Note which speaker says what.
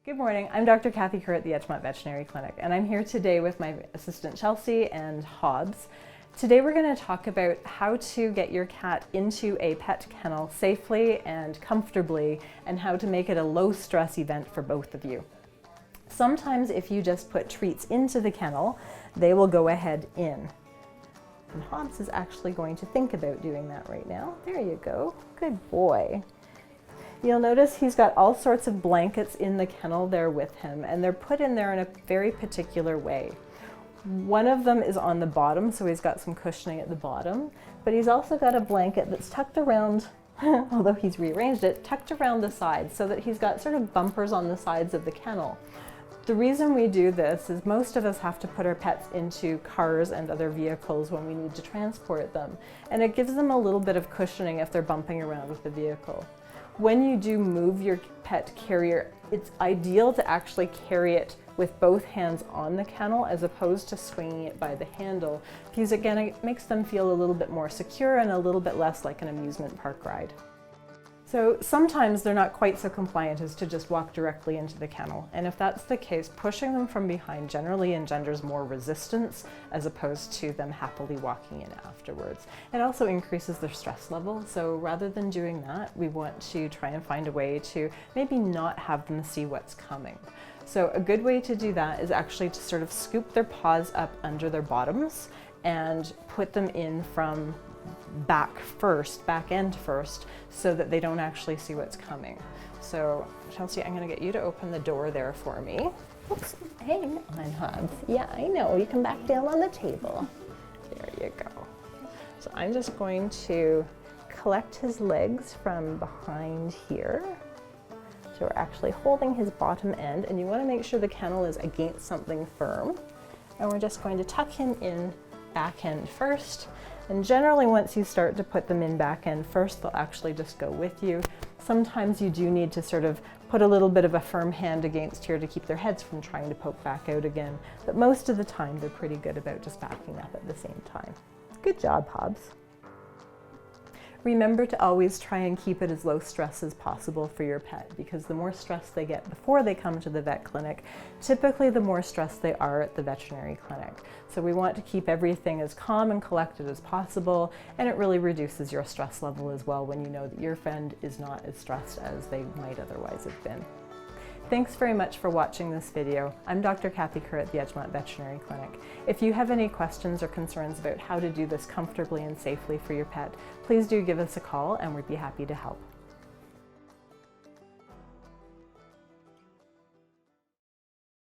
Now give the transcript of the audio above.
Speaker 1: Good morning, I'm Dr. Kathy Kerr at the Edgemont Veterinary Clinic, and I'm here today with my assistant Chelsea and Hobbs. Today we're going to talk about how to get your cat into a pet kennel safely and comfortably, and how to make it a low-stress event for both of you. Sometimes if you just put treats into the kennel, they will go ahead in. And Hobbs is actually going to think about doing that right now. There you go, good boy. You'll notice he's got all sorts of blankets in the kennel there with him, and they're put in there in a very particular way. One of them is on the bottom, so he's got some cushioning at the bottom, but he's also got a blanket that's tucked around, although he's rearranged it, tucked around the sides so that he's got sort of bumpers on the sides of the kennel. The reason we do this is most of us have to put our pets into cars and other vehicles when we need to transport them, and it gives them a little bit of cushioning if they're bumping around with the vehicle. When you do move your pet carrier, it's ideal to actually carry it with both hands on the kennel as opposed to swinging it by the handle, because again, it makes them feel a little bit more secure and a little bit less like an amusement park ride. So sometimes they're not quite so compliant as to just walk directly into the kennel, and if that's the case, pushing them from behind generally engenders more resistance as opposed to them happily walking in afterwards. It also increases their stress level, so rather than doing that, we want to try and find a way to maybe not have them see what's coming. So a good way to do that is actually to sort of scoop their paws up under their bottoms and put them in from back end first, so that they don't actually see what's coming. So Chelsea, I'm going to get you to open the door there for me. Oops, hang on, Hobbs. Yeah, I know, you come back down on the table. There you go. So I'm just going to collect his legs from behind here. So we're actually holding his bottom end, and you want to make sure the kennel is against something firm. And we're just going to tuck him in back end first. And generally once you start to put them in back end first, they'll actually just go with you. Sometimes you do need to sort of put a little bit of a firm hand against here to keep their heads from trying to poke back out again. But most of the time they're pretty good about just backing up at the same time. Good job, Hobbs. Remember to always try and keep it as low stress as possible for your pet, because the more stress they get before they come to the vet clinic, typically the more stressed they are at the veterinary clinic. So we want to keep everything as calm and collected as possible, and it really reduces your stress level as well when you know that your friend is not as stressed as they might otherwise have been. Thanks very much for watching this video. I'm Dr. Kathy Kerr at the Edgemont Veterinary Clinic. If you have any questions or concerns about how to do this comfortably and safely for your pet, please do give us a call and we'd be happy to help.